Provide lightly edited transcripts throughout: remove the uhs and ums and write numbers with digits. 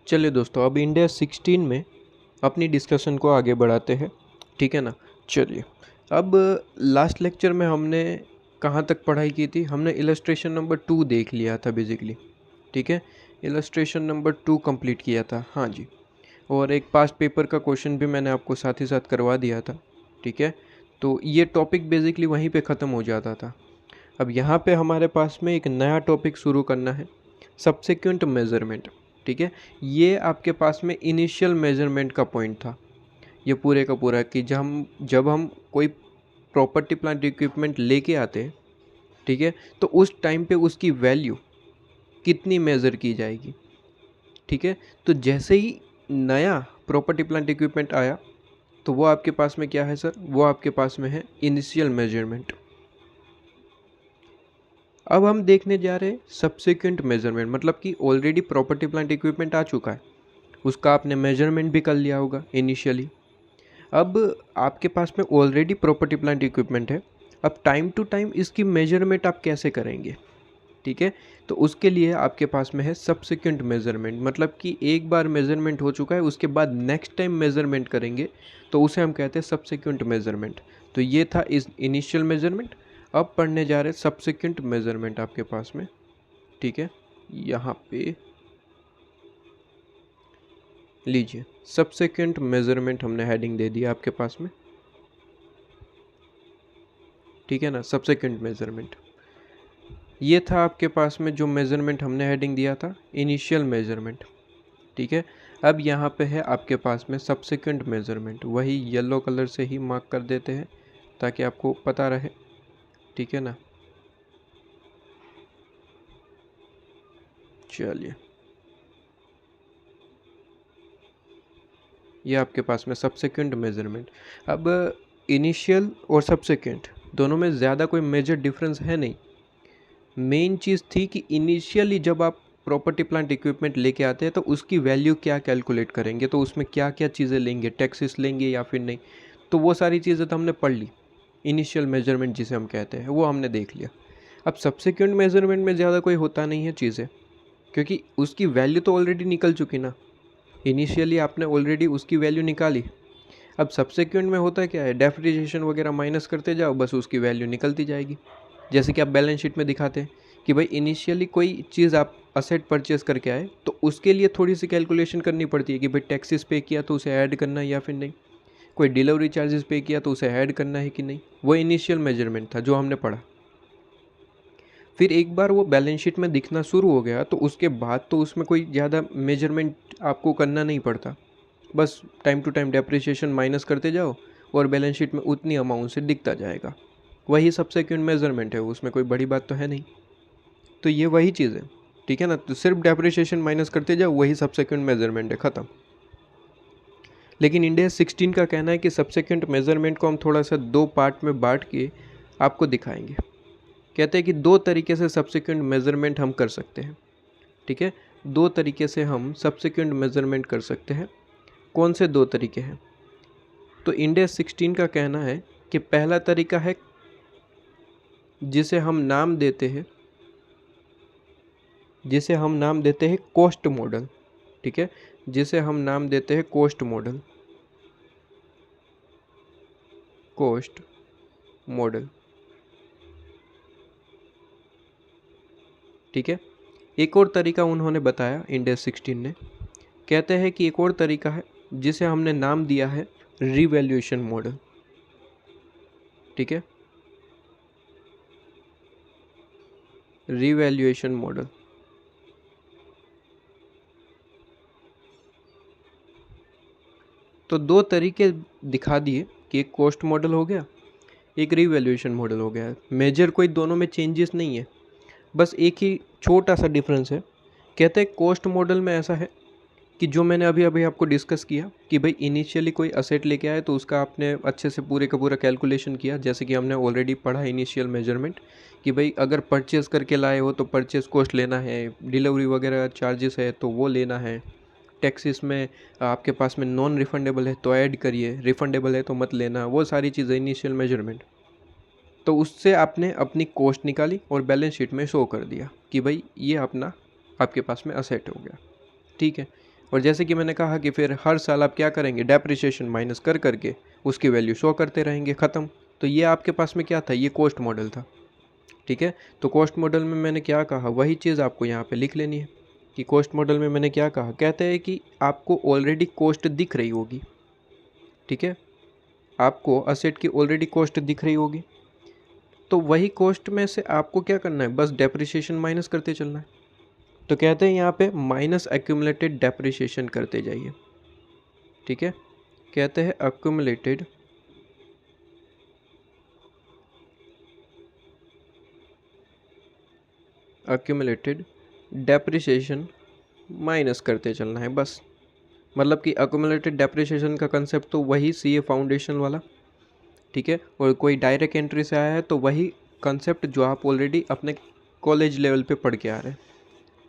चलिए दोस्तों, अब इंडिया 16 में अपनी डिस्कशन को आगे बढ़ाते हैं। ठीक है ना। चलिए, अब लास्ट लेक्चर में हमने कहाँ तक पढ़ाई की थी? हमने इलस्ट्रेशन नंबर 2 देख लिया था बेसिकली। ठीक है, इलस्ट्रेशन नंबर 2 कंप्लीट किया था। हाँ जी, और एक पास्ट पेपर का क्वेश्चन भी मैंने आपको साथ ही साथ करवा दिया था। ठीक है, तो ये टॉपिक बेसिकली वहीं पे ख़त्म हो जाता था। अब यहाँ पे हमारे पास में एक नया टॉपिक शुरू करना है, सब्सिक्वेंट मेज़रमेंट। ठीक है, ये आपके पास में इनिशियल मेज़रमेंट का पॉइंट था ये पूरे का पूरा, कि जब हम कोई प्रॉपर्टी प्लांट इक्विपमेंट लेके आते हैं, ठीक है, तो उस टाइम पे उसकी वैल्यू कितनी मेज़र की जाएगी। ठीक है, तो जैसे ही नया प्रॉपर्टी प्लांट इक्विपमेंट आया तो वो आपके पास में क्या है सर? वो आपके पास में है इनिशियल मेजरमेंट। अब हम देखने जा रहे हैं सब्सिक्वेंट मेजरमेंट, मतलब कि ऑलरेडी प्रॉपर्टी प्लांट इक्विपमेंट आ चुका है, उसका आपने मेजरमेंट भी कर लिया होगा इनिशियली। अब आपके पास में ऑलरेडी प्रॉपर्टी प्लांट इक्विपमेंट है, अब टाइम टू टाइम इसकी मेजरमेंट आप कैसे करेंगे? ठीक है, तो उसके लिए आपके पास में है सब्सिक्वेंट मेजरमेंट, मतलब कि एक बार मेजरमेंट हो चुका है उसके बाद नेक्स्ट टाइम मेजरमेंट करेंगे तो उसे हम कहते हैं सब्सिक्वेंट मेजरमेंट। तो ये था इस इनिशियल मेजरमेंट। अब पढ़ने जा रहे सब्सिक्वेंट मेजरमेंट आपके पास में। ठीक है, यहाँ पे लीजिए, सब्सिक्वेंट मेजरमेंट हमने हेडिंग दे दिया आपके पास में। ठीक है ना, सब्सिक्वेंट मेजरमेंट ये था आपके पास में जो मेजरमेंट हमने हेडिंग दिया था, इनिशियल मेजरमेंट। ठीक है, अब यहाँ पे है आपके पास में सब्सिक्वेंट मेजरमेंट, वही येलो कलर से ही मार्क कर देते हैं ताकि आपको पता रहे। ठीक है ना, चलिए, ये आपके पास में सब्सिक्वेंट मेजरमेंट। अब इनिशियल और सब्सिक्वेंट दोनों में ज़्यादा कोई मेजर डिफरेंस है नहीं। मेन चीज़ थी कि इनिशियली जब आप प्रॉपर्टी प्लांट इक्विपमेंट लेके आते हैं तो उसकी वैल्यू क्या कैलकुलेट करेंगे, तो उसमें क्या क्या चीज़ें लेंगे, टैक्सेस लेंगे या फिर नहीं, तो वो सारी चीज़ें तो हमने पढ़ ली। इनिशियल मेजरमेंट जिसे हम कहते हैं वो हमने देख लिया। अब सब्सिक्वेंट मेजरमेंट में ज़्यादा कोई होता नहीं है चीज़ें, क्योंकि उसकी वैल्यू तो ऑलरेडी निकल चुकी ना। इनिशियली आपने ऑलरेडी उसकी वैल्यू निकाली। अब सब्सिक्वेंट में होता क्या है, डेप्रिसिएशन वगैरह माइनस करते जाओ, बस उसकी वैल्यू निकलती जाएगी। जैसे कि आप बैलेंस शीट में दिखाते हैं कि भाई इनिशियली कोई चीज़ आप असेट परचेस करके आए तो उसके लिए थोड़ी सी कैलकुलेशन करनी पड़ती है कि भाई टैक्सेस पे किया तो उसे ऐड करना है या फिर नहीं, कोई डिलीवरी चार्जेस पे किया तो उसे ऐड करना है कि नहीं। वो इनिशियल मेजरमेंट था जो हमने पढ़ा। फिर एक बार वो बैलेंस शीट में दिखना शुरू हो गया तो उसके बाद तो उसमें कोई ज़्यादा मेजरमेंट आपको करना नहीं पड़ता, बस time to time depreciation minus करते जाओ और बैलेंस शीट में उतनी अमाउंट से दिखता जाएगा। वही सब्सिक्वेंट मेजरमेंट है, उसमें कोई बड़ी बात तो है नहीं। तो ये वही चीज़ है। ठीक है ना, तो सिर्फ डेप्रिसिएशन माइनस करते जाओ, वही सब्सिक्वेंट मेजरमेंट है, ख़त्म। लेकिन इंडिया 16 का कहना है कि सब्सिक्वेंट मेजरमेंट को हम थोड़ा सा दो पार्ट में बांट के आपको दिखाएंगे। कहते हैं कि दो तरीके से सब्सिक्वेंट मेजरमेंट हम कर सकते हैं। ठीक है, दो तरीके से हम सब्सिक्वेंट मेजरमेंट कर सकते हैं। कौन से दो तरीके हैं? तो इंडिया 16 का कहना है कि पहला तरीका है जिसे हम नाम देते हैं कॉस्ट मॉडल। ठीक है, जिसे हम नाम देते हैं कॉस्ट मॉडल। ठीक है, एक और तरीका उन्होंने बताया इंडिया 16 ने, कहते हैं कि एक और तरीका है जिसे हमने नाम दिया है रिवैल्यूएशन मॉडल। ठीक है, रिवैल्यूएशन मॉडल। तो दो तरीके दिखा दिए कि एक कॉस्ट मॉडल हो गया, एक रिवैल्यूएशन मॉडल हो गया। मेजर कोई दोनों में चेंजेस नहीं है, बस एक ही छोटा सा डिफरेंस है। कहते हैं कॉस्ट मॉडल में ऐसा है कि जो मैंने अभी अभी आपको डिस्कस किया कि भाई इनिशियली कोई असेट लेके आए तो उसका आपने अच्छे से पूरे का पूरा कैलकुलेशन किया, जैसे कि हमने ऑलरेडी पढ़ा इनिशियल मेजरमेंट कि भाई अगर परचेस करके लाए हो तो परचेस कॉस्ट लेना है, डिलीवरी वगैरह चार्जेस है तो वो लेना है, टैक्सेस में आपके पास में नॉन रिफंडेबल है तो ऐड करिए, रिफंडेबल है तो मत लेना, वो सारी चीज़ें इनिशियल मेजरमेंट। तो उससे आपने अपनी कॉस्ट निकाली और बैलेंस शीट में शो कर दिया कि भाई ये अपना आपके पास में असेट हो गया। ठीक है, और जैसे कि मैंने कहा कि फिर हर साल आप क्या करेंगे, डेप्रिसिएशन माइनस कर करके उसकी वैल्यू शो करते रहेंगे, ख़त्म। तो ये आपके पास में क्या था, ये कॉस्ट मॉडल था। ठीक है, तो कॉस्ट मॉडल में मैंने क्या कहा, वही चीज़ आपको यहाँ पे लिख लेनी है कि कॉस्ट मॉडल में मैंने क्या कहा। कहते हैं कि आपको ऑलरेडी कॉस्ट दिख रही होगी। ठीक है, आपको असेट की ऑलरेडी कॉस्ट दिख रही होगी, तो वही कॉस्ट में से आपको क्या करना है, बस डेप्रिसिएशन माइनस करते चलना है। तो कहते हैं यहाँ पे माइनस एक्यूमुलेटेड डेप्रिसिएशन करते जाइए। ठीक है, कहते हैं अक्यूमुलेटेड डेप्रिसिएशन माइनस करते चलना है बस। मतलब कि अक्यूमुलेटेड डेप्रिसिएशन का कंसेप्ट तो वही सीए फाउंडेशन वाला। ठीक है, और कोई डायरेक्ट एंट्री से आया है तो वही कंसेप्ट जो आप ऑलरेडी अपने कॉलेज लेवल पे पढ़ के आ रहे हैं।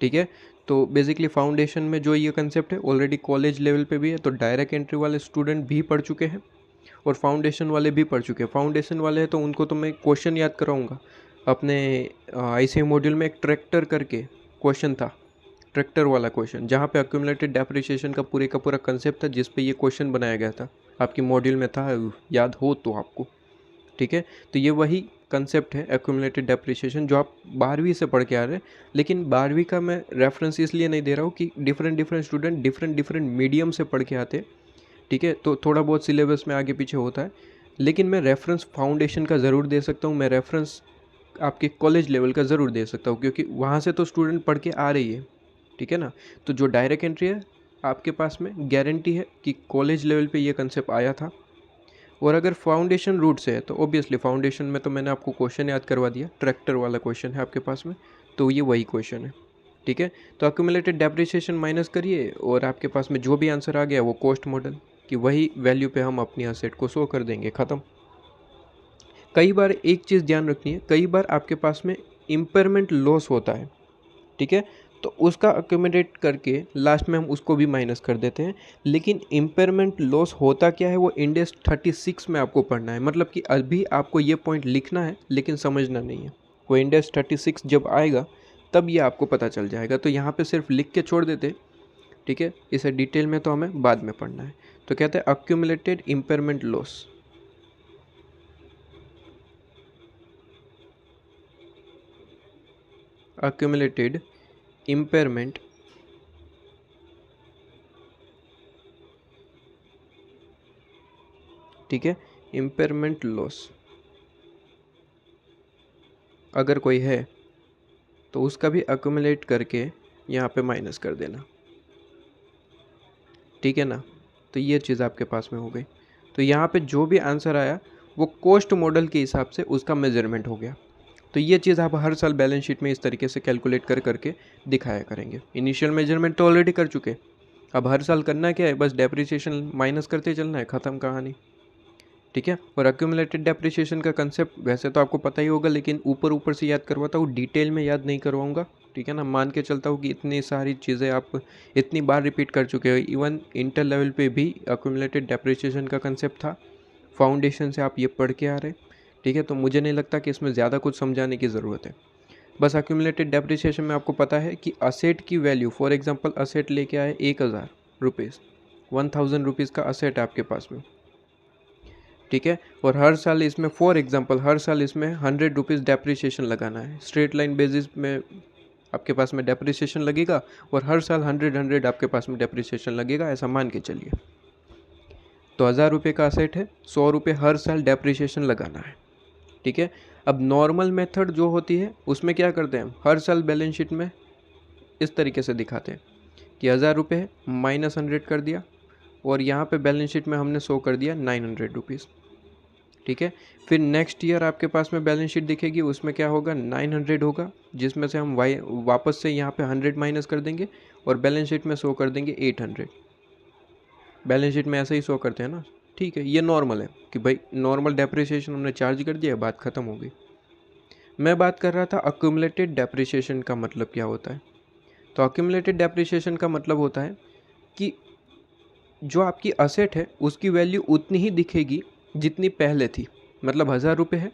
ठीक है, तो बेसिकली फाउंडेशन में जो ये कंसेप्ट है ऑलरेडी कॉलेज लेवल पे भी है, तो डायरेक्ट एंट्री वाले स्टूडेंट भी पढ़ चुके हैं और फाउंडेशन वाले भी पढ़ चुके हैं। फाउंडेशन वाले हैं तो उनको तो मैं क्वेश्चन याद कराऊंगा। अपने आईसीए मॉड्यूल में एक ट्रैक्टर करके क्वेश्चन था, ट्रैक्टर वाला क्वेश्चन, जहाँ पे अक्यूमुलेटेड डेप्रिसिएशन का पूरा कंसेप्ट था, जिस पे ये क्वेश्चन बनाया गया था, आपकी मॉड्यूल में था, याद हो तो आपको। ठीक है, तो ये वही कंसेप्ट है एक्यूमुलेटेड डेप्रिसिएशन जो आप 12वीं से पढ़ के आ रहे हैं। लेकिन 12वीं का मैं रेफरेंस इसलिए नहीं दे रहा हूँ कि डिफरेंट स्टूडेंट डिफरेंट मीडियम से पढ़ के आते हैं। ठीक है, तो थोड़ा बहुत सिलेबस में आगे पीछे होता है, लेकिन मैं रेफरेंस फाउंडेशन का ज़रूर दे सकता हूँ, मैं रेफरेंस आपके कॉलेज लेवल का ज़रूर दे सकता हूँ, क्योंकि वहाँ से तो स्टूडेंट पढ़ के आ रही है। ठीक है ना, तो जो डायरेक्ट एंट्री है आपके पास में गारंटी है कि कॉलेज लेवल पे ये कंसेप्ट आया था। और अगर फाउंडेशन रूट से है तो ऑब्वियसली फाउंडेशन में तो मैंने आपको क्वेश्चन याद करवा दिया, ट्रैक्टर वाला क्वेश्चन है आपके पास में, तो ये वही क्वेश्चन है। ठीक है, तो अक्यूमुलेटेड डेप्रिसिएशन माइनस करिए और आपके पास में जो भी आंसर आ गया वो कॉस्ट मॉडल कि वही वैल्यू पे हम अपनी असेट को शो कर देंगे, ख़त्म। कई बार एक चीज़ ध्यान रखनी है, कई बार आपके पास में इम्पेयरमेंट लॉस होता है। ठीक है, तो उसका अक्यूमुलेट करके लास्ट में हम उसको भी माइनस कर देते हैं। लेकिन इम्पेयरमेंट लॉस होता क्या है वो इंड एस 36 में आपको पढ़ना है। मतलब कि अभी आपको ये पॉइंट लिखना है लेकिन समझना नहीं है, वो इंड एस 36 जब आएगा तब ये आपको पता चल जाएगा। तो यहाँ पे सिर्फ लिख के छोड़ देते। ठीक है, इसे डिटेल में तो हमें बाद में पढ़ना है। तो कहते हैं accumulated impairment loss, accumulated impairment ठीक है, इम्पेयरमेंट लॉस अगर कोई है तो उसका भी अक्यूमुलेट करके यहाँ पे माइनस कर देना। ठीक है ना, तो ये चीज़ आपके पास में हो गई। तो यहाँ पे जो भी आंसर आया वो कॉस्ट मॉडल के हिसाब से उसका मेजरमेंट हो गया। तो ये चीज़ आप हर साल बैलेंस शीट में इस तरीके से कैलकुलेट कर करके दिखाया करेंगे। इनिशियल मेजरमेंट तो ऑलरेडी कर चुके, अब हर साल करना क्या है, बस डेप्रिसिएशन माइनस करते चलना है, ख़त्म कहानी। ठीक है, और अक्यूमुलेटेड डेप्रिसिएशन का कंसेप्ट वैसे तो आपको पता ही होगा, लेकिन ऊपर ऊपर से याद करवाता हूँ, डिटेल में याद नहीं करवाऊँगा। ठीक है ना, मान के चलता हूँ कि इतनी सारी चीज़ें आप इतनी बार रिपीट कर चुके हो, इवन इंटर लेवल पे भी अक्यूमुलेटेड डेप्रिसिएशन का कंसेप्ट था, फाउंडेशन से आप ये पढ़ के आ रहे। ठीक है, तो मुझे नहीं लगता कि इसमें ज़्यादा कुछ समझाने की ज़रूरत है। बस अक्यूमुलेटेड डेप्रिसिएशन में आपको पता है कि असेट की वैल्यू, फॉर एग्जांपल असेट लेके आए 1000 रुपीज़, 1000 रुपीज़ का असेट है आपके पास में। ठीक है, और हर साल इसमें, फॉर एग्जांपल हर साल इसमें 100 रुपीज़ डेप्रिसिएशन लगाना है, स्ट्रेट लाइन बेसिस में आपके पास में डेप्रिसिएशन लगेगा, और हर साल 100 आपके पास में डेप्रिसिएशन लगेगा, ऐसा मान के चलिए। तो 1000 रुपये का असेट है, 100 रुपये हर साल डेप्रिसिएशन लगाना है। ठीक है, अब नॉर्मल मेथड जो होती है उसमें क्या करते हैं, हर साल बैलेंस शीट में इस तरीके से दिखाते हैं कि 1000 रुपये है, माइनस 100 कर दिया, और यहाँ पे बैलेंस शीट में हमने शो कर दिया 900 रुपीज़। ठीक है, फिर नेक्स्ट ईयर आपके पास में बैलेंस शीट दिखेगी, उसमें क्या होगा, 900 होगा, जिसमें से हम वापस से यहाँ पे 100 माइनस कर देंगे और बैलेंस शीट में शो कर देंगे 800। बैलेंस शीट में ऐसे ही शो करते हैं ना। ठीक है, ये नॉर्मल है कि भाई नॉर्मल डेप्रिसिएशन हमने चार्ज कर दिया, बात ख़त्म हो गई। मैं बात कर रहा था अक्यूमुलेटेड डेप्रिसिएशन का मतलब क्या होता है। तो अक्यूमुलेटेड डेप्रिसिएशन का मतलब होता है कि जो आपकी असेट है उसकी वैल्यू उतनी ही दिखेगी जितनी पहले थी। मतलब 1000 रुपये है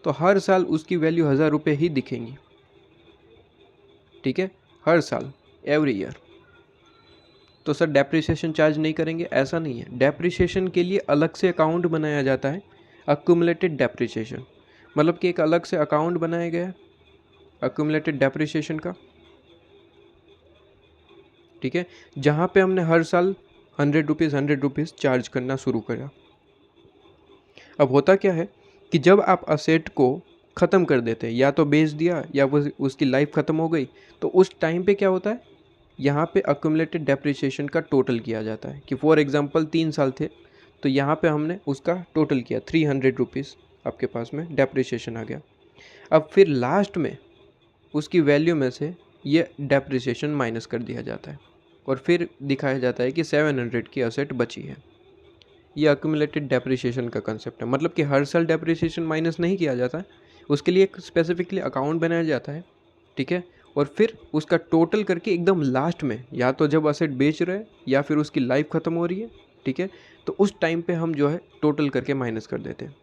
तो हर साल उसकी वैल्यू 1000 रुपये ही दिखेंगी। ठीक है, हर साल, एवरी ईयर। तो सर डेप्रिसिएशन चार्ज नहीं करेंगे, ऐसा नहीं है। डेप्रिसिएशन के लिए अलग से अकाउंट बनाया जाता है, अक्यूमुलेटेड डेप्रिसिएशन, मतलब कि एक अलग से अकाउंट बनाया गया है अक्यूमुलेटेड डेप्रिसिएशन का, ठीक है, जहाँ पे हमने हर साल 100 रुपीज़ चार्ज करना शुरू करा। अब होता क्या है कि जब आप असेट को ख़त्म कर देते हैं, या तो बेच दिया या वो उसकी लाइफ ख़त्म हो गई, तो उस टाइम पे क्या होता है, यहाँ पे अक्यूमुलेटेड डेप्रिसिएशन का टोटल किया जाता है कि फॉर एग्जांपल 3 साल थे, तो यहाँ पे हमने उसका टोटल किया 300 रुपीज़, आपके पास में डेप्रिसिएशन आ गया। अब फिर लास्ट में उसकी वैल्यू में से ये डेप्रिसिएशन माइनस कर दिया जाता है और फिर दिखाया जाता है कि 700 की असेट बची है। ये अक्यूमुलेटेड डेप्रिसिएशन का कंसेप्ट है, मतलब कि हर साल डेप्रिसिएशन माइनस नहीं किया जाता है, उसके लिए एक स्पेसिफिकली अकाउंट बनाया जाता है, ठीक है, और फिर उसका टोटल करके एकदम लास्ट में, या तो जब असेट बेच रहे हैं या फिर उसकी लाइफ ख़त्म हो रही है, ठीक है, तो उस टाइम पे हम जो है टोटल करके माइनस कर देते हैं।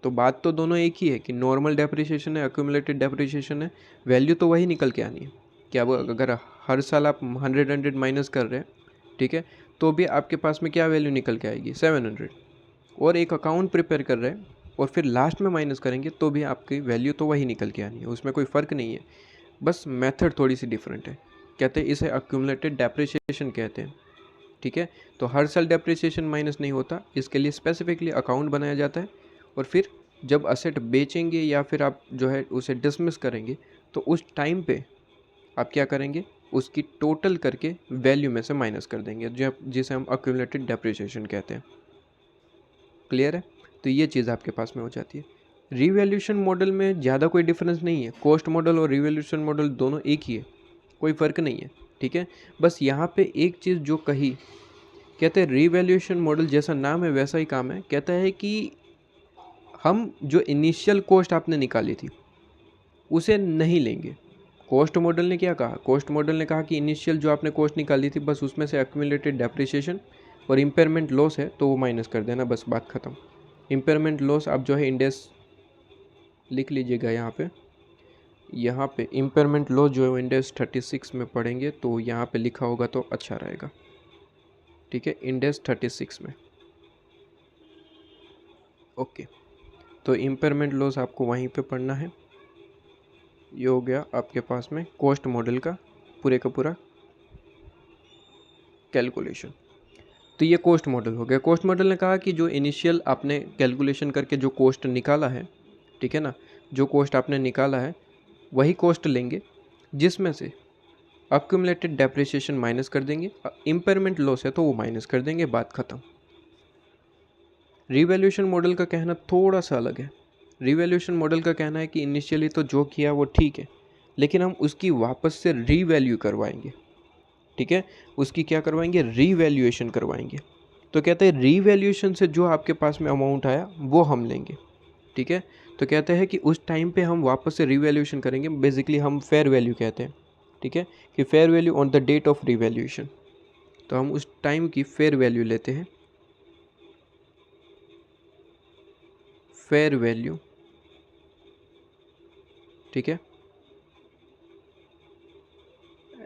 तो बात तो दोनों एक ही है कि नॉर्मल डेप्रिसिएशन है, अक्यूमुलेटेड डेप्रिसिएशन है, वैल्यू तो वही निकल के आनी है कि अब अगर हर साल आप 100 माइनस कर रहे हैं, ठीक है, तो भी आपके पास में क्या वैल्यू निकल के आएगी, 700। और एक अकाउंट प्रिपेयर कर रहे हैं और फिर लास्ट में माइनस करेंगे तो भी आपकी वैल्यू तो वही निकल के आनी है, उसमें कोई फ़र्क नहीं है, बस मेथड थोड़ी सी डिफरेंट है। कहते हैं इसे अक्यूमुलेटेड डेप्रिसिएशन कहते हैं, ठीक है। तो हर साल डेप्रिसिएशन माइनस नहीं होता, इसके लिए स्पेसिफिकली अकाउंट बनाया जाता है, और फिर जब असेट बेचेंगे या फिर आप जो है उसे डिसमिस करेंगे, तो उस टाइम पे आप क्या करेंगे, उसकी टोटल करके वैल्यू में से माइनस कर देंगे, जिसे हम अक्यूमुलेटेड डेप्रिसिएशन कहते हैं। क्लियर है? तो ये चीज़ आपके पास में हो जाती है। रिवैल्यूएशन मॉडल में ज़्यादा कोई डिफरेंस नहीं है, कॉस्ट मॉडल और रिवैल्यूएशन मॉडल दोनों एक ही है, कोई फ़र्क नहीं है, ठीक है। बस यहाँ पे एक चीज़ जो कही, कहते हैं रिवैल्यूएशन मॉडल जैसा नाम है वैसा ही काम है, कहता है कि हम जो इनिशियल कॉस्ट आपने निकाली थी उसे नहीं लेंगे। कॉस्ट मॉडल ने क्या कहा, कॉस्ट मॉडल ने कहा कि इनिशियल जो आपने कॉस्ट निकाली थी बस उसमें से एक्यूमुलेटेड डेप्रिसिएशन और इम्पेयरमेंट लॉस है तो वो माइनस कर देना, बस बात ख़त्म। इम्पेयरमेंट लॉस आप जो है इंडेक्स लिख लीजिएगा यहाँ पे इम्पेयरमेंट लॉस जो है वो इंडेक्स 36 में पढ़ेंगे तो यहाँ पे लिखा होगा तो अच्छा रहेगा, ठीक है, इंडेक्स 36 में। ओके, तो इम्पेयरमेंट लॉस आपको वहीं पे पढ़ना है। ये हो गया आपके पास में कॉस्ट मॉडल का पूरे का पूरा कैलकुलेशन। तो ये कॉस्ट मॉडल हो गया। कॉस्ट मॉडल ने कहा कि जो इनिशियल आपने कैलकुलेशन करके जो कॉस्ट निकाला है, ठीक है ना, जो कॉस्ट आपने निकाला है वही कॉस्ट लेंगे, जिसमें से अक्यूमुलेटेड डेप्रिसिएशन माइनस कर देंगे, इम्पेयरमेंट लॉस है तो वो माइनस कर देंगे, बात ख़त्म। रिवैल्यूएशन मॉडल का कहना थोड़ा सा अलग है। रिवैल्यूएशन मॉडल का कहना है कि इनिशियली तो जो किया वो ठीक है, लेकिन हम उसकी वापस से रीवैल्यू करवाएंगे, ठीक है, उसकी क्या करवाएंगे, रीवैल्यूएशन करवाएंगे। तो कहते हैं रीवैल्यूएशन से जो आपके पास में अमाउंट आया वो हम लेंगे, ठीक है। तो कहते हैं कि उस टाइम पे हम वापस से रीवैल्यूएशन करेंगे, बेसिकली हम फेयर वैल्यू कहते हैं, ठीक है, कि fair value on the date of revaluation. तो हम उस टाइम की फेयर वैल्यू लेते हैं, फेयर वैल्यू, ठीक है,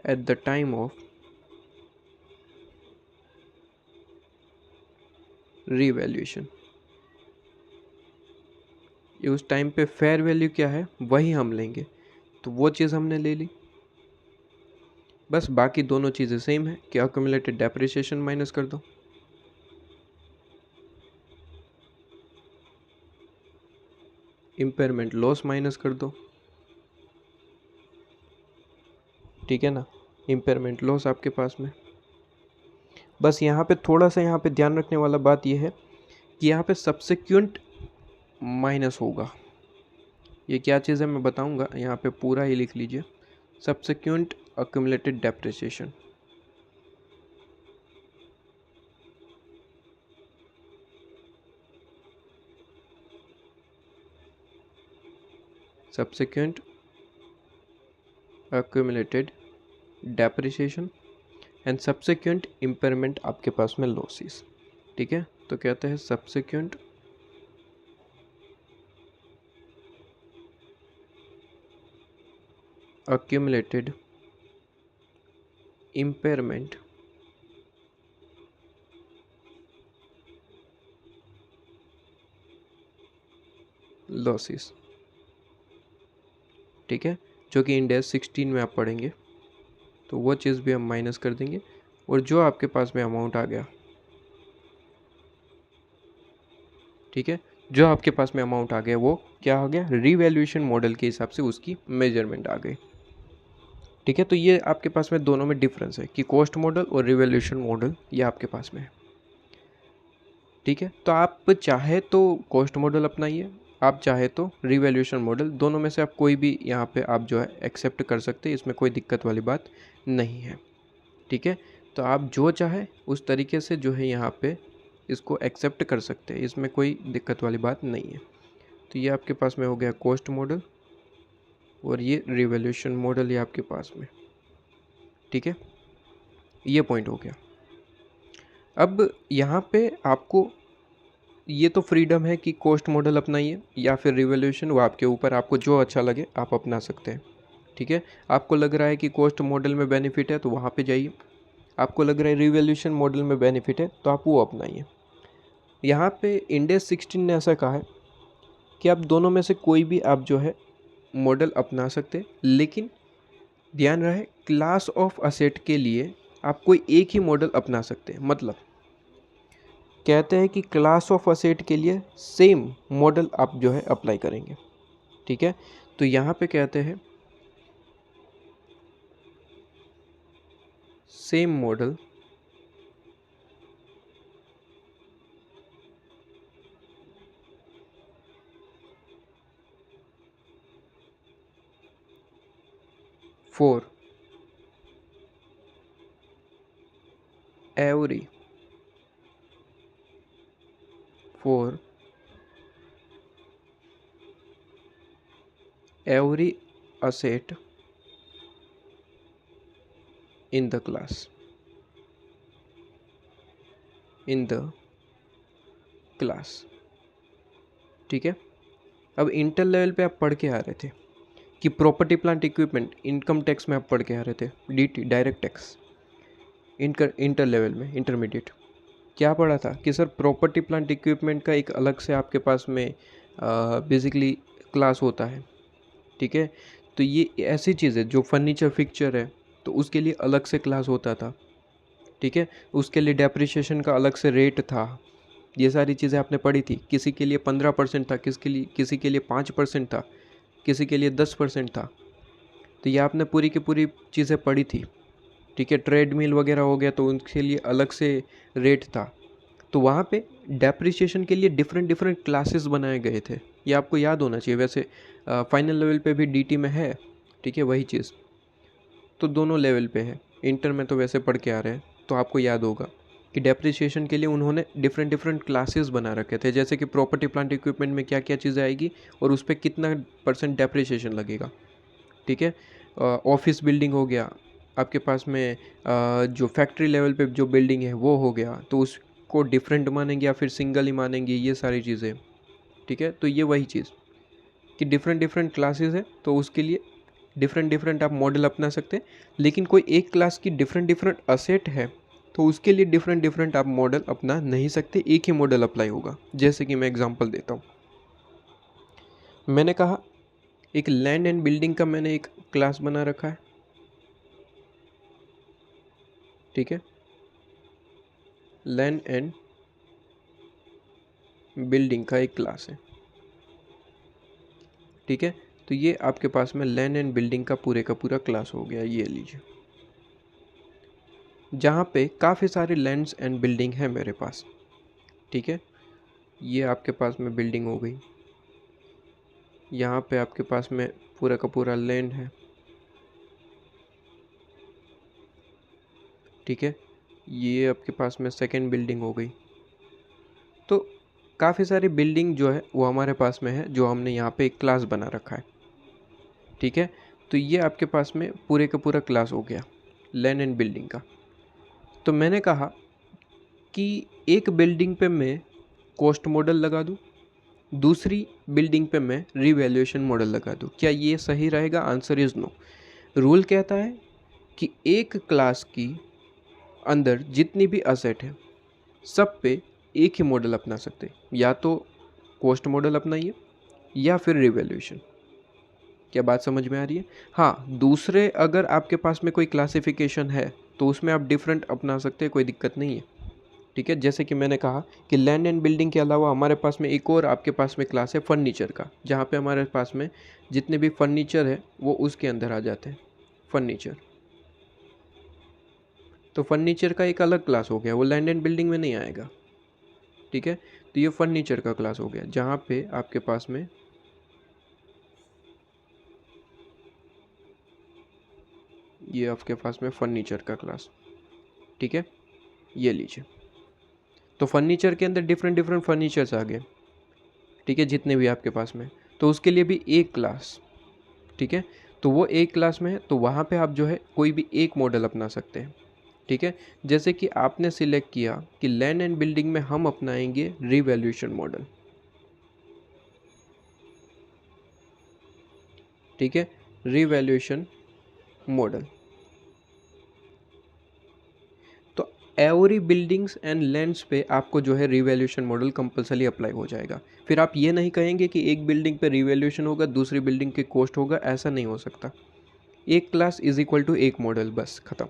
at the time of revaluation. ये उस टाइम पे फेयर वैल्यू क्या है वही हम लेंगे, तो वो चीज़ हमने ले ली। बस बाकी दोनों चीज़ें सेम है कि अक्यूमुलेटेड डेप्रिसिएशन माइनस कर दो, इम्पेयरमेंट लॉस माइनस कर दो, ठीक है ना, इम्पेयरमेंट लॉस आपके पास में। बस यहाँ पे थोड़ा सा यहाँ पे ध्यान रखने वाला बात यह है कि यहाँ पे सब्सिक्वेंट माइनस होगा। ये क्या चीज़ है मैं बताऊँगा, यहाँ पे पूरा ही लिख लीजिए, subsequent accumulated depreciation. Subsequent accumulated depreciation and subsequent impairment आपके पास में लॉसेस, ठीक है। तो कहते हैं सब्सिक्वेंट accumulated impairment लॉसेस, ठीक है, जो कि इंड एस 16 में आप पढ़ेंगे, तो वो चीज़ भी हम माइनस कर देंगे। और जो आपके पास में अमाउंट आ गया, ठीक है, जो आपके पास में अमाउंट आ गया वो क्या हो गया, रीवैल्यूएशन मॉडल के हिसाब से उसकी मेजरमेंट आ गई, ठीक है। तो ये आपके पास में दोनों में डिफरेंस है कि कॉस्ट मॉडल और रीवैल्यूएशन मॉडल ये आपके पास में है, ठीक है। तो आप चाहे तो कॉस्ट मॉडल अपनाइए, आप चाहे तो रीवैल्यूएशन मॉडल, दोनों में से आप कोई भी यहाँ पे आप जो है एक्सेप्ट कर सकते हैं, इसमें कोई दिक्कत वाली बात नहीं है, ठीक है। तो आप जो चाहे उस तरीके से जो है यहाँ पे इसको एक्सेप्ट कर सकते हैं, इसमें कोई दिक्कत वाली बात नहीं है। तो ये आपके पास में हो गया कॉस्ट मॉडल और ये रिवॉल्यूशन मॉडल ये आपके पास में, ठीक है, ये पॉइंट हो गया। अब यहाँ पे आपको ये तो फ्रीडम है कि कॉस्ट मॉडल अपनाइए या फिर रिवॉल्यूशन, वो आपके ऊपर, आपको जो अच्छा लगे आप अपना सकते हैं, ठीक है। आपको लग रहा है कि कॉस्ट मॉडल में बेनिफिट है तो वहाँ पे जाइए, आपको लग रहा है रिवॉल्यूशन मॉडल में बेनिफिट है तो आप वो अपनाइए। यहाँ पे इंडेक्स 16 ने ऐसा कहा है कि आप दोनों में से कोई भी आप जो है मॉडल अपना सकते, लेकिन ध्यान रहे क्लास ऑफ असेट के लिए आप कोई एक ही मॉडल अपना सकते हैं। मतलब कहते हैं कि क्लास ऑफ असेट के लिए सेम मॉडल आप जो है अप्लाई करेंगे, ठीक है। तो यहाँ पे कहते हैं same model for every asset in the class, ठीक है। अब इंटर लेवल पे आप पढ़ के आ रहे थे कि property plant equipment income tax में आप पढ़ के आ रहे थे, DT direct tax. Inter level में इंटरमीडिएट क्या पढ़ा था कि सर प्रॉपर्टी प्लांट इक्विपमेंट का एक अलग से आपके पास में बेसिकली क्लास होता है, ठीक है। तो ये ऐसी चीज़ है जो फर्नीचर फिक्चर है तो उसके लिए अलग से क्लास होता था, ठीक है। उसके लिए डेप्रिसिएशन का अलग से रेट था, ये सारी चीज़ें आपने पढ़ी थी। किसी के लिए 15% था, किसी के लिए 5% था, किसी के लिए 10% था। तो ये आपने पूरी की पूरी चीज़ें पढ़ी थी, ठीक है। ट्रेडमिल वगैरह हो गया तो उनके लिए अलग से रेट था। तो वहाँ पे डेप्रिसिएशन के लिए डिफरेंट डिफरेंट क्लासेस बनाए गए थे, ये आपको याद होना चाहिए। वैसे फाइनल लेवल पे भी डीटी में है, ठीक है, वही चीज़ तो दोनों लेवल पे है। इंटर में तो वैसे पढ़ के आ रहे हैं तो आपको याद होगा कि डेप्रिसिएशन के लिए उन्होंने डिफरेंट डिफरेंट क्लासेस बना रखे थे, जैसे कि प्रॉपर्टी प्लांट इक्विपमेंट में क्या क्या चीज़ें आएगी और उस पर कितना % डेप्रिसिएशन लगेगा, ठीक है। ऑफिस बिल्डिंग हो गया आपके पास में, जो फैक्ट्री लेवल पे जो बिल्डिंग है वो हो गया, तो उसको डिफरेंट मानेंगे या फिर सिंगल ही मानेंगे, ये सारी चीज़ें, ठीक है। तो ये वही चीज़ कि डिफरेंट डिफरेंट क्लासेस है तो उसके लिए डिफरेंट डिफरेंट आप मॉडल अपना सकते हैं। लेकिन कोई एक क्लास की डिफरेंट डिफरेंट असेट है तो उसके लिए डिफरेंट डिफरेंट आप मॉडल अपना नहीं सकते, एक ही मॉडल अप्लाई होगा। जैसे कि मैं एग्जांपल देता हूँ, मैंने कहा एक लैंड एंड बिल्डिंग का मैंने एक क्लास बना रखा है, ठीक है, लैंड एंड बिल्डिंग का एक क्लास है, ठीक है। तो ये आपके पास में लैंड एंड बिल्डिंग का पूरा क्लास हो गया, ये लीजिए, जहाँ पे काफ़ी सारे लैंड्स एंड बिल्डिंग है मेरे पास, ठीक है। ये आपके पास में बिल्डिंग हो गई, यहाँ पे आपके पास में पूरा का पूरा लैंड है, ठीक है। ये आपके पास में सेकंड बिल्डिंग हो गई। तो काफ़ी सारी बिल्डिंग जो है वो हमारे पास में है, जो हमने यहाँ पे एक क्लास बना रखा है, ठीक है। तो ये आपके पास में पूरे का पूरा क्लास हो गया लैंड एंड बिल्डिंग का। तो मैंने कहा कि एक बिल्डिंग पे मैं कॉस्ट मॉडल लगा दूँ, दूसरी बिल्डिंग पे मैं रिवैल्यूएशन मॉडल लगा दूँ, क्या ये सही रहेगा? Answer is no. रूल कहता है कि एक क्लास की अंदर जितनी भी असेट है सब पे एक ही मॉडल अपना सकते हैं, या तो कॉस्ट मॉडल अपनाइए या फिर रिवैल्यूएशन। क्या बात समझ में आ रही है? हाँ, दूसरे अगर आपके पास में कोई क्लासिफिकेशन है तो उसमें आप डिफरेंट अपना सकते हैं, कोई दिक्कत नहीं है। ठीक है, जैसे कि मैंने कहा कि लैंड एंड बिल्डिंग के अलावा हमारे पास में एक और आपके पास में क्लास है फर्नीचर का, जहाँ पे हमारे पास में जितने भी फर्नीचर है वो उसके अंदर आ जाते हैं। फर्नीचर, तो फर्नीचर का एक अलग क्लास हो गया, वो लैंड एंड बिल्डिंग में नहीं आएगा। ठीक है, तो ये फर्नीचर का क्लास हो गया, जहाँ पे आपके पास में ये आपके पास में फर्नीचर का क्लास। ठीक है, ये लीजिए। तो फर्नीचर के अंदर डिफरेंट डिफरेंट फर्नीचर्स आ गए। ठीक है, जितने भी आपके पास में, तो उसके लिए भी एक क्लास। ठीक है, तो वो एक क्लास में है, तो वहाँ पे आप जो है कोई भी एक मॉडल अपना सकते हैं। ठीक है, जैसे कि आपने सिलेक्ट किया कि लैंड एंड बिल्डिंग में हम अपनाएंगे रिवैल्यूएशन मॉडल। ठीक है, रिवैल्यूएशन मॉडल। तो एवरी बिल्डिंग्स एंड लैंड्स पे आपको जो है रिवैल्यूएशन मॉडल कंपलसरी अप्लाई हो जाएगा। फिर आप ये नहीं कहेंगे कि एक बिल्डिंग पे रिवैल्यूएशन होगा, दूसरी बिल्डिंग के कॉस्ट होगा, ऐसा नहीं हो सकता। एक क्लास इज इक्वल टू एक मॉडल, बस खत्म।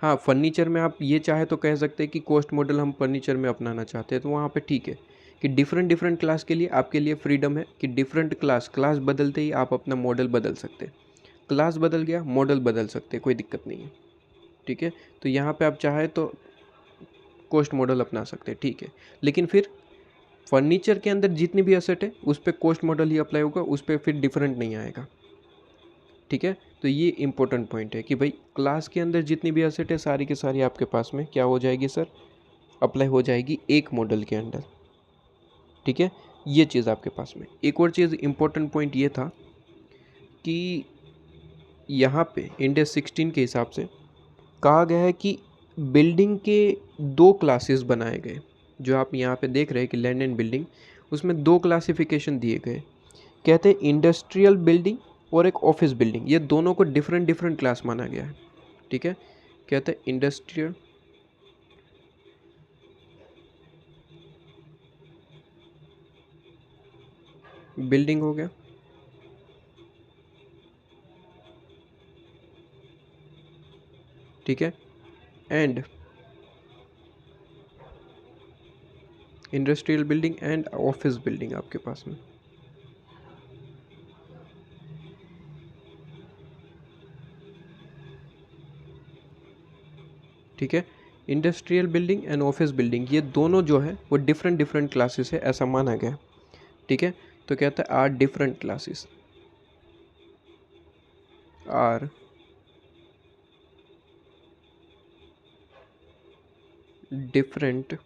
हाँ, फर्नीचर में आप ये चाहे तो कह सकते हैं कि कॉस्ट मॉडल हम फर्नीचर में अपनाना चाहते हैं, तो वहाँ पे ठीक है कि डिफरेंट डिफरेंट क्लास के लिए आपके लिए फ्रीडम है कि डिफरेंट क्लास बदलते ही आप अपना मॉडल बदल सकते हैं। क्लास बदल गया, मॉडल बदल सकते हैं, कोई दिक्कत नहीं है। ठीक है, तो यहाँ पे आप चाहे तो कॉस्ट मॉडल अपना सकते हैं, ठीक है। लेकिन फिर फर्नीचर के अंदर जितनी भी एसेट है उस पर कॉस्ट मॉडल ही अप्लाई होगा, उस पर फिर डिफरेंट नहीं आएगा। ठीक है, तो ये इंपॉर्टेंट पॉइंट है कि भाई क्लास के अंदर जितनी भी एसेट है सारी की सारी आपके पास में क्या हो जाएगी सर, अप्लाई हो जाएगी एक मॉडल के अंडर। ठीक है, ये चीज़ आपके पास में। एक और चीज़ इंपॉर्टेंट पॉइंट ये था कि यहाँ पे इंडेक्स 16 के हिसाब से कहा गया है कि बिल्डिंग के दो क्लासेस बनाए गए। जो आप यहाँ पे देख रहे हैं कि लैंड एंड बिल्डिंग, उसमें दो क्लासिफिकेशन दिए गए। कहते हैं इंडस्ट्रियल बिल्डिंग और एक ऑफिस बिल्डिंग, ये दोनों को डिफरेंट डिफरेंट क्लास माना गया है। ठीक है, कहते हैं इंडस्ट्रियल बिल्डिंग हो गया, ठीक है, and industrial building and office building आपके पास में। ठीक है, industrial building and office building ये दोनों जो है वो डिफरेंट डिफरेंट क्लासेस है, ऐसा माना गया। ठीक है, तो कहता है are different classes, are different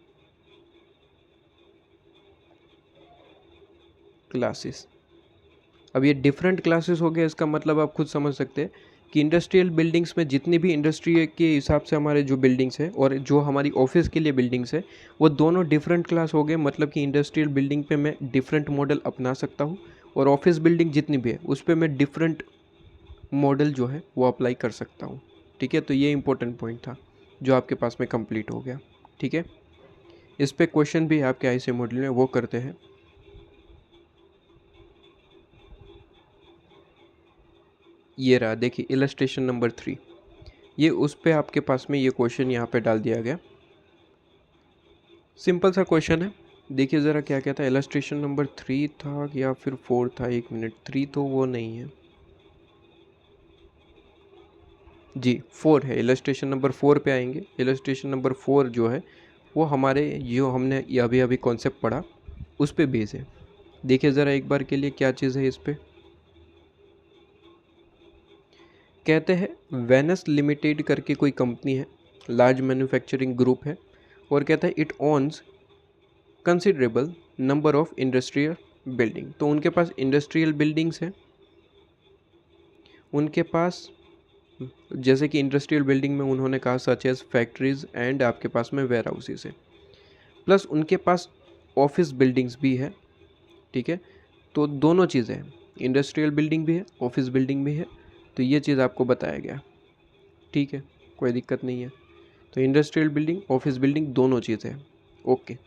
classes. अब ये डिफरेंट क्लासेस हो गया, इसका मतलब आप खुद समझ सकते हैं कि इंडस्ट्रियल बिल्डिंग्स में जितनी भी इंडस्ट्री के हिसाब से हमारे जो बिल्डिंग्स है और जो हमारी ऑफिस के लिए बिल्डिंग्स है वो दोनों डिफरेंट क्लास हो गए। मतलब कि इंडस्ट्रियल बिल्डिंग पे मैं डिफरेंट मॉडल अपना सकता हूँ और ऑफिस बिल्डिंग जितनी भी है उस पर मैं डिफरेंट मॉडल जो है वो अप्लाई कर सकता हूँ। ठीक है, तो ये इंपॉर्टेंट पॉइंट था जो आपके पास में कंप्लीट हो गया। ठीक है, इस पे क्वेश्चन भी आपके आईसी मॉड्यूल में वो करते हैं। ये रहा, देखिए इलस्ट्रेशन नंबर 3, ये उस पे आपके पास में ये क्वेश्चन यहाँ पे डाल दिया गया। सिंपल सा क्वेश्चन है, देखिए ज़रा क्या क्या था। इलस्ट्रेशन नंबर 3 था या फिर 4 था, 1 मिनट, 3 तो वो नहीं है जी, 4 है। इलस्ट्रेशन नंबर 4 पे आएंगे। इलस्ट्रेशन नंबर 4 जो है वो हमारे जो हमने ये अभी अभी कॉन्सेप्ट पढ़ा उस पे बेस है। देखिए ज़रा एक बार के लिए क्या चीज़ है इस पे। कहते हैं वेनस लिमिटेड करके कोई कंपनी है, लार्ज मैन्युफैक्चरिंग ग्रुप है, और कहता है it owns considerable number of industrial building. तो उनके पास इंडस्ट्रियल बिल्डिंग्स हैं, उनके पास जैसे कि इंडस्ट्रियल बिल्डिंग में उन्होंने कहा सच एज फैक्ट्रीज एंड आपके पास में वेयर हाउसेज है, प्लस उनके पास ऑफिस बिल्डिंग्स भी है। ठीक है, तो दोनों चीज़ें हैं, इंडस्ट्रियल बिल्डिंग भी है, ऑफिस बिल्डिंग भी है, तो ये चीज़ आपको बताया गया। ठीक है, कोई दिक्कत नहीं है। तो इंडस्ट्रियल बिल्डिंग, ऑफिस बिल्डिंग दोनों चीज़ें हैं। ओके,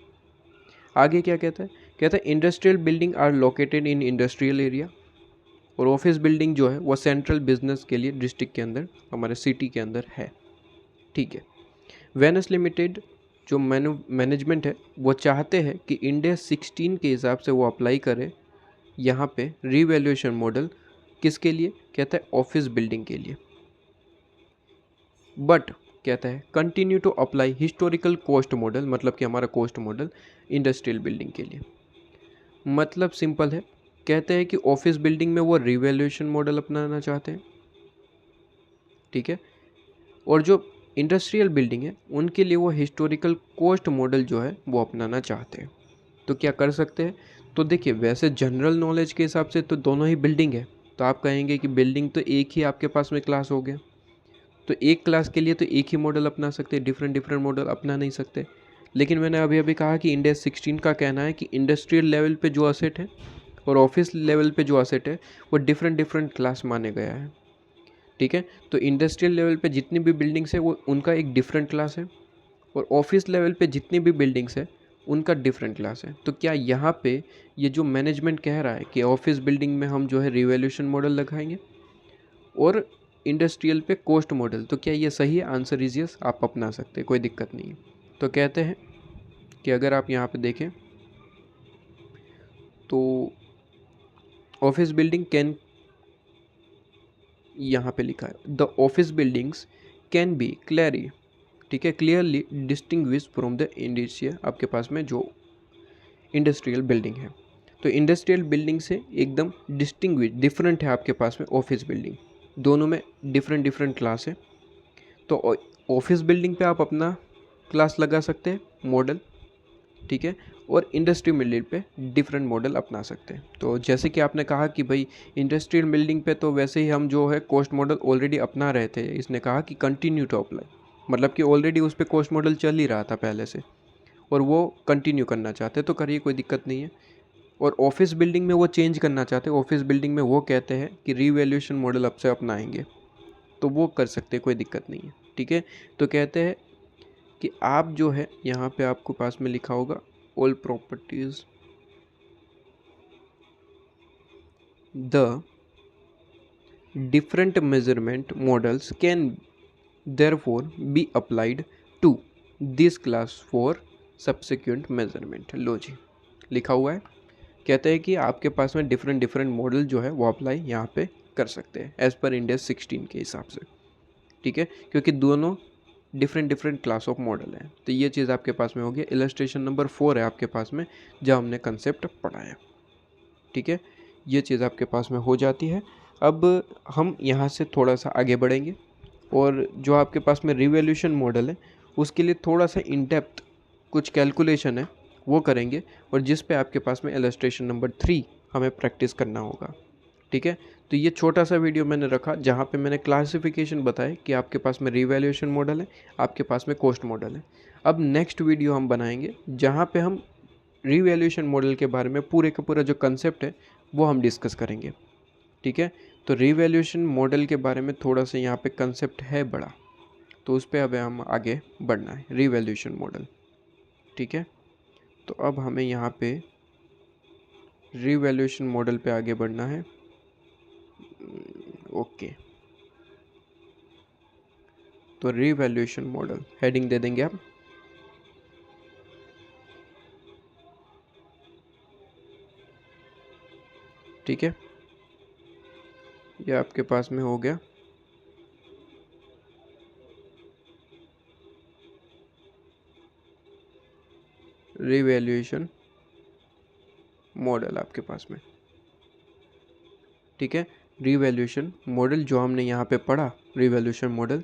आगे क्या कहता है कहता है industrial building are located in industrial area, और ऑफिस बिल्डिंग जो है वो सेंट्रल बिजनेस के लिए डिस्ट्रिक्ट के अंदर, हमारे सिटी के अंदर है। ठीक है, वेनस लिमिटेड जो मैनेजमेंट है वो चाहते हैं कि इंडिया 16 के हिसाब से वो अप्लाई करे यहाँ पे रीवैल्यूएशन मॉडल। किसके लिए? कहता है ऑफिस बिल्डिंग के लिए। बट कहता है continue to apply historical cost model, मतलब कि हमारा कॉस्ट मॉडल इंडस्ट्रियल बिल्डिंग के लिए। मतलब सिंपल है, कहते हैं कि ऑफिस बिल्डिंग में वो रीवैल्यूएशन मॉडल अपनाना चाहते हैं। ठीक है, और जो इंडस्ट्रियल बिल्डिंग है उनके लिए वो हिस्टोरिकल कॉस्ट मॉडल जो है वो अपनाना चाहते हैं। तो क्या कर सकते हैं? तो देखिए, वैसे जनरल नॉलेज के हिसाब से तो दोनों ही बिल्डिंग है, तो आप कहेंगे कि बिल्डिंग तो एक ही आपके पास में क्लास हो गया, तो एक क्लास के लिए तो एक ही मॉडल अपना सकते हैं, डिफरेंट मॉडल अपना नहीं सकते। लेकिन मैंने अभी अभी कहा कि इंडेक्स 16 का कहना है कि इंडस्ट्रियल लेवल पे जो असेट है और ऑफिस लेवल पे जो असेट है वो डिफरेंट क्लास माने गया है। ठीक है, तो इंडस्ट्रियल लेवल पे जितनी भी बिल्डिंग्स है वो उनका एक डिफरेंट क्लास है, और ऑफिस लेवल पे जितनी भी बिल्डिंग्स है उनका डिफरेंट क्लास है। तो क्या यहाँ पे ये जो मैनेजमेंट कह रहा है कि ऑफिस बिल्डिंग में हम जो है रिवैल्यूएशन मॉडल लगाएंगे और इंडस्ट्रियल पे कॉस्ट मॉडल, तो क्या ये सही है? आंसर इज यस, आप अपना सकते हैं, कोई दिक्कत नहीं है। तो कहते हैं कि अगर आप यहाँ पे देखें तो ऑफिस बिल्डिंग कैन, यहाँ पे लिखा है the office buildings can be clearly, ठीक है, clearly distinguish from the industrial, आपके पास में जो इंडस्ट्रियल बिल्डिंग है। तो इंडस्ट्रियल बिल्डिंग से एकदम डिस्टिंग्विश डिफरेंट है आपके पास में ऑफिस बिल्डिंग, दोनों में डिफरेंट क्लास है। तो ऑफिस बिल्डिंग पे आप अपना क्लास लगा सकते हैं मॉडल, ठीक है, और इंडस्ट्रियल बिल्डिंग पे डिफरेंट मॉडल अपना सकते हैं। तो जैसे कि आपने कहा कि भाई इंडस्ट्रियल बिल्डिंग पे तो वैसे ही हम जो है कॉस्ट मॉडल ऑलरेडी अपना रहे थे, इसने कहा कि कंटिन्यू टू अप्लाई, मतलब कि ऑलरेडी उस पर कॉस्ट मॉडल चल ही रहा था पहले से और वो कंटिन्यू करना चाहते, तो करिए, कोई दिक्कत नहीं है। और ऑफिस बिल्डिंग में वो चेंज करना चाहते हैं, ऑफिस बिल्डिंग में वो कहते हैं कि रीवैल्यूएशन मॉडल अब से अपनाएंगे, तो वो कर सकते हैं, कोई दिक्कत नहीं है। ठीक है, तो कहते हैं कि आप जो है यहाँ पे आपको पास में लिखा होगा all properties the different measurement models can therefore be applied to this class for subsequent measurement. लो जी, लिखा हुआ है, कहते हैं कि आपके पास में डिफरेंट मॉडल जो है वो अप्लाई यहाँ पे कर सकते हैं एज पर इंडेक्स 16 के हिसाब से। ठीक है, क्योंकि दोनों डिफरेंट क्लास ऑफ मॉडल हैं। तो ये चीज़ आपके पास में हो गया। इलस्ट्रेशन नंबर 4 है आपके पास में, जब हमने कंसेप्ट पढ़ाया। ठीक है, ये चीज़ आपके पास में हो जाती है। अब हम यहाँ से थोड़ा सा आगे बढ़ेंगे और जो आपके पास में रिवैल्यूएशन मॉडल है उसके लिए थोड़ा सा इन डेप्थ कुछ कैलकुलेशन है वो करेंगे, और जिस पे आपके पास में इलस्ट्रेशन नंबर 3 हमें प्रैक्टिस करना होगा। ठीक है, तो ये छोटा सा वीडियो मैंने रखा जहाँ पे मैंने क्लासिफिकेशन बताए कि आपके पास में रिवैल्यूएशन मॉडल है, आपके पास में कॉस्ट मॉडल है। अब नेक्स्ट वीडियो हम बनाएंगे जहाँ पे हम रिवैल्यूएशन मॉडल के बारे में पूरे का पूरा जो कंसेप्ट है वो हम डिस्कस करेंगे। ठीक है, तो रिवैल्यूएशन मॉडल के बारे में थोड़ा सा यहाँ पे कंसेप्ट है बड़ा, तो उस पर अब हम आगे बढ़ना है, रिवैल्यूएशन मॉडल। ठीक है, तो अब हमें यहाँ पे रिवैल्यूएशन मॉडल पे आगे बढ़ना है। ओके, तो रिवैल्यूएशन मॉडल हेडिंग दे देंगे आप। ठीक है, ये आपके पास में हो गया। रिवैल्यूएशन मॉडल आपके पास में, ठीक है, रिवैल्यूएशन मॉडल जो हमने यहाँ पे पढ़ा, रिवैल्यूएशन मॉडल,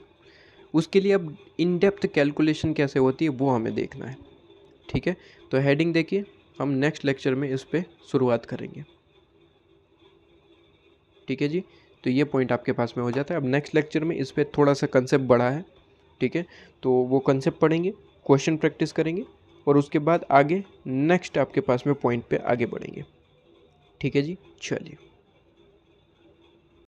उसके लिए अब इन डेप्थ कैलकुलेशन कैसे होती है वो हमें देखना है। ठीक है, तो हेडिंग देखिए, हम नेक्स्ट लेक्चर में इस पे शुरुआत करेंगे। ठीक है जी, तो ये पॉइंट आपके पास में हो जाता है। अब नेक्स्ट लेक्चर में इस पे थोड़ा सा कंसेप्ट बड़ा है। ठीक है, तो वो कंसेप्ट पढ़ेंगे, क्वेश्चन प्रैक्टिस करेंगे और उसके बाद आगे नेक्स्ट आपके पास में पॉइंट पे आगे बढ़ेंगे। ठीक है जी, चलिए।